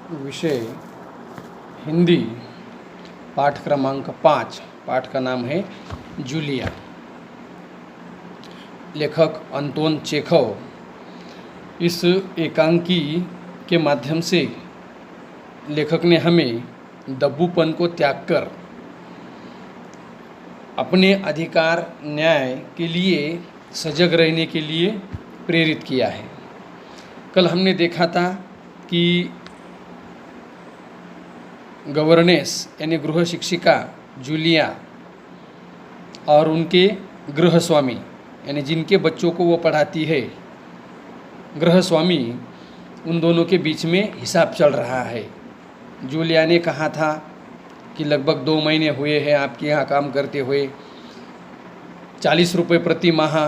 विषय हिंदी, पाठ क्रमांक 5। पाठ का नाम है जूलिया। लेखक अंतोन चेखव। इस एकांकी के माध्यम से लेखक ने हमें दब्बूपन को त्याग कर अपने अधिकार न्याय के लिए सजग रहने के लिए प्रेरित किया है। कल हमने देखा था कि गवर्नेस यानी गृह शिक्षिका जूलिया और उनके गृह स्वामी यानी जिनके बच्चों को वो पढ़ाती है गृह स्वामी, उन दोनों के बीच में हिसाब चल रहा है। जूलिया ने कहा था कि लगभग 2 महीने हुए हैं आपके यहाँ काम करते हुए, 40 रुपये प्रति माह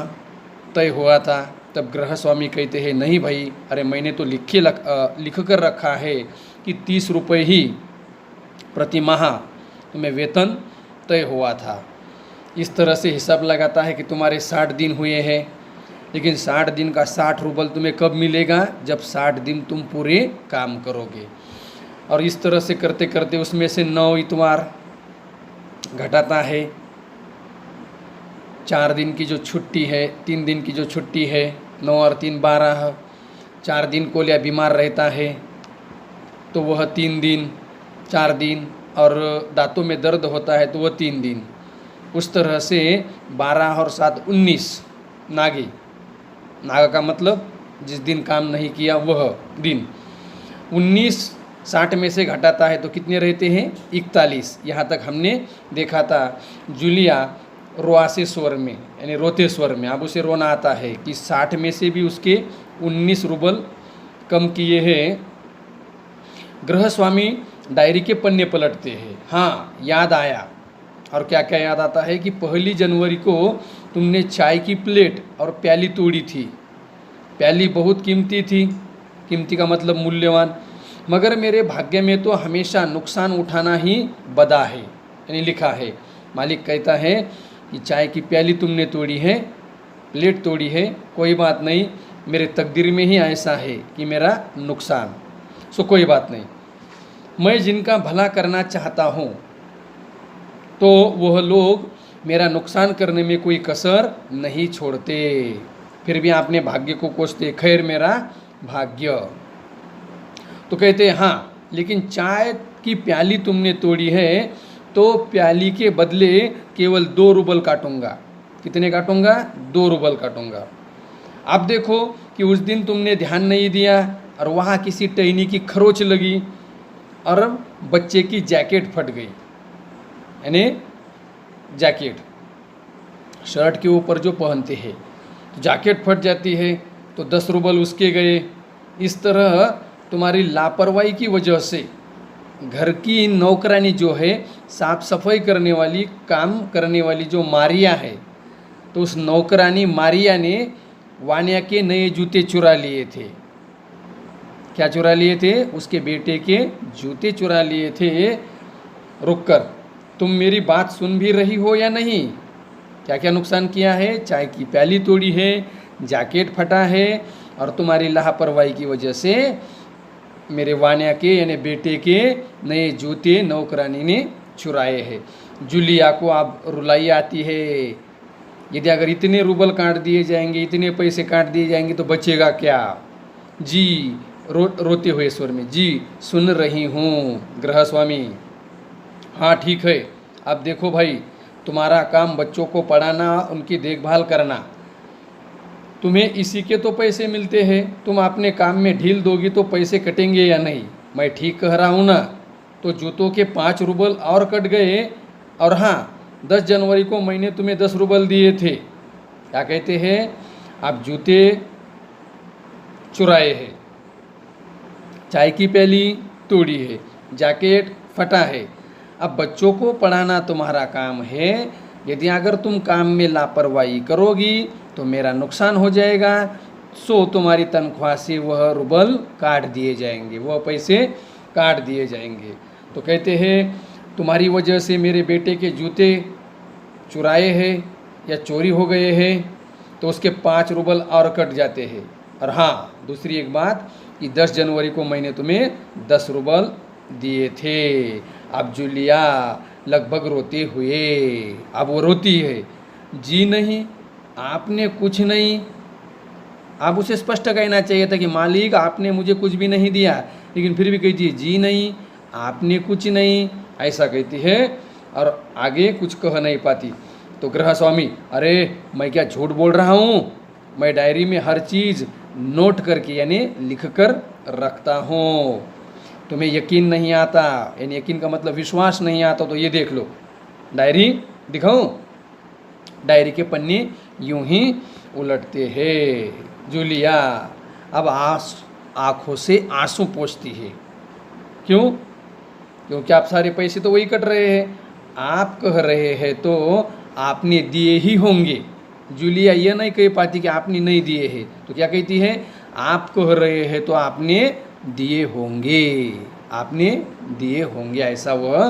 तय हुआ था। तब गृह स्वामी कहते हैं नहीं भाई, अरे मैंने तो लिख कर रखा है कि 30 रुपये ही प्रति माह तुम्हें वेतन तय हुआ था। इस तरह से हिसाब लगाता है कि तुम्हारे 60 दिन हुए हैं, लेकिन 60 दिन का 60 रुपये तुम्हें कब मिलेगा? जब 60 दिन तुम पूरे काम करोगे। और इस तरह से करते करते उसमें से 9 इतवार घटाता है, 4 दिन की जो छुट्टी है, 3 दिन की जो छुट्टी है, 9 और 3 12, 4 दिन कोलिया बीमार रहता है तो वह 3 दिन, 4 दिन, और दांतों में दर्द होता है तो वह 3 दिन। उस तरह से 12 और 7 19 नागा का मतलब जिस दिन काम नहीं किया वह दिन। 19 60 में से घटाता है तो कितने रहते हैं? 41। यहाँ तक हमने देखा था। जूलिया रोआसे स्वर में यानी रोते स्वर में, अब उसे रोना आता है कि 60 में से भी उसके 19 रूबल कम किए हैं। गृह स्वामी डायरी के पन्ने पलटते हैं। हाँ, याद आया। और क्या क्या याद आता है कि 1 जनवरी को तुमने चाय की प्लेट और प्याली तोड़ी थी। प्याली बहुत कीमती थी, कीमती का मतलब मूल्यवान, मगर मेरे भाग्य में तो हमेशा नुकसान उठाना ही बदा है, यानी लिखा है। मालिक कहता है कि चाय की प्याली तुमने तोड़ी है, प्लेट तोड़ी है, कोई बात नहीं, मेरे तकदीर में ही ऐसा है कि मेरा नुकसान, सो कोई बात नहीं। मैं जिनका भला करना चाहता हूँ तो वह लोग मेरा नुकसान करने में कोई कसर नहीं छोड़ते, फिर भी आपने भाग्य को कोसते, खैर मेरा भाग्य। तो कहते हैं हाँ, लेकिन चाय की प्याली तुमने तोड़ी है तो प्याली के बदले केवल 2 रूबल काटूंगा। कितने काटूंगा? 2 रूबल काटूंगा। अब देखो कि उस दिन तुमने ध्यान नहीं दिया और वहाँ किसी टहनी की खरोच लगी और बच्चे की जैकेट फट गई, यानी जैकेट शर्ट के ऊपर जो पहनते हैं तो जैकेट फट जाती है तो 10 रूबल उसके गए। इस तरह तुम्हारी लापरवाही की वजह से घर की नौकरानी जो है, साफ सफाई करने वाली, काम करने वाली जो मारिया है, तो उस नौकरानी मारिया ने वानिया के नए जूते चुरा लिए थे। क्या चुरा लिए थे? उसके बेटे के जूते चुरा लिए थे। रुककर तुम मेरी बात सुन भी रही हो या नहीं? क्या क्या नुकसान किया है? चाय की प्याली तोड़ी है, जैकेट फटा है, और तुम्हारी लापरवाही की वजह से मेरे वानिया के यानी बेटे के नए जूते नौकरानी ने चुराए हैं। जूलिया को अब रुलाई आती है। यदि अगर इतने रूबल काट दिए जाएंगे, इतने पैसे काट दिए जाएंगे तो बचेगा क्या? जी रोते हुए स्वर में, जी सुन रही हूँ गृह स्वामी। हाँ ठीक है, अब देखो भाई, तुम्हारा काम बच्चों को पढ़ाना, उनकी देखभाल करना, तुम्हें इसी के तो पैसे मिलते हैं। तुम अपने काम में ढील दोगी तो पैसे कटेंगे या नहीं? मैं ठीक कह रहा हूँ ना? तो जूतों के 5 रूबल और कट गए। और हाँ, 10 जनवरी को मैंने तुम्हें 10 रूबल दिए थे। क्या कहते हैं? आप जूते चुराए हैं, चाय की प्याली तोड़ी है, जैकेट फटा है। अब बच्चों को पढ़ाना तुम्हारा काम है। यदि अगर तुम काम में लापरवाही करोगी तो मेरा नुकसान हो जाएगा, सो तुम्हारी तनख्वाह से वह रूबल काट दिए जाएंगे, वह पैसे काट दिए जाएंगे। तो कहते हैं तुम्हारी वजह से मेरे बेटे के जूते चुराए हैं या चोरी हो गए हैं तो उसके 5 रूबल और कट जाते हैं। और हाँ, दूसरी एक बात कि 10 जनवरी को मैंने तुम्हें 10 रूबल दिए थे। अब जूलिया लगभग रोते हुए, अब वो रोती है, जी नहीं, आपने कुछ नहीं। आप उसे स्पष्ट कहना चाहिए था कि मालिक आपने मुझे कुछ भी नहीं दिया, लेकिन फिर भी कहती है जी नहीं, आपने कुछ नहीं, ऐसा कहती है और आगे कुछ कह नहीं पाती। तो गृह स्वामी, अरे मैं क्या झूठ बोल रहा हूँ, मैं डायरी में हर चीज़ नोट करके यानी लिख कर रखता हूँ। तुम्हें यकीन नहीं आता, यानी यकीन का मतलब विश्वास नहीं आता, तो ये देख लो, डायरी दिखाऊं? डायरी के पन्ने यूं ही उलटते हैं। जूलिया अब आँखों से आंसू पोंछती है। क्यों? क्योंकि आप सारे पैसे तो वही कट रहे हैं, आप कह रहे हैं तो आपने दिए ही होंगे। जूलिया यह नहीं कह पाती कि आपने नहीं दिए हैं, तो क्या कहती है? आप कह रहे हैं तो आपने दिए होंगे, आपने दिए होंगे, ऐसा वह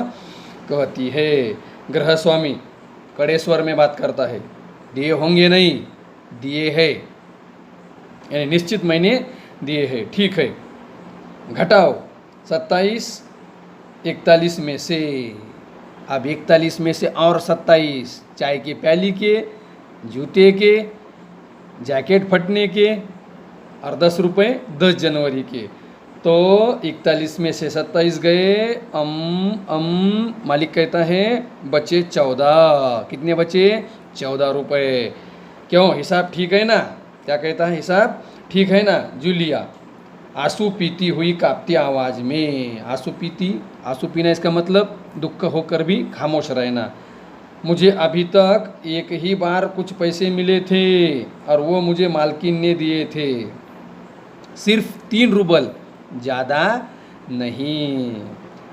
कहती है। गृह स्वामी कड़े स्वर में बात करता है, दिए होंगे नहीं, दिए है, यानी निश्चित मैंने दिए है। ठीक है, घटाओ 27 41 में से। अब 41 में से और 27, चाय की प्याली के, जूते के, जैकेट फटने के और 10 रुपये 10 जनवरी के। तो 41 में से 27 गए, मालिक कहता है बचे 14। कितने बचे? 14 रुपये। क्यों, हिसाब ठीक है ना? क्या कहता है, हिसाब ठीक है ना? जूलिया आंसू पीती हुई कांपती आवाज़ में, आंसू पीना इसका मतलब दुख होकर भी खामोश रहना। मुझे अभी तक एक ही बार कुछ पैसे मिले थे और वो मुझे मालकिन ने दिए थे, सिर्फ 3 रूबल, ज़्यादा नहीं।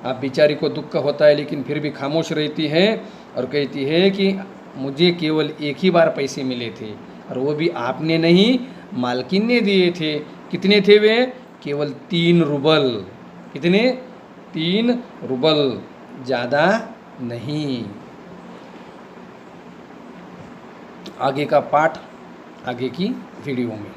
अब बेचारी को दुख होता है लेकिन फिर भी खामोश रहती है और कहती है कि मुझे केवल एक ही बार पैसे मिले थे और वो भी आपने नहीं, मालकिन ने दिए थे। कितने थे वे? केवल 3 रूबल। कितने? 3 रूबल, ज़्यादा नहीं। आगे का पाठ आगे की वीडियो में।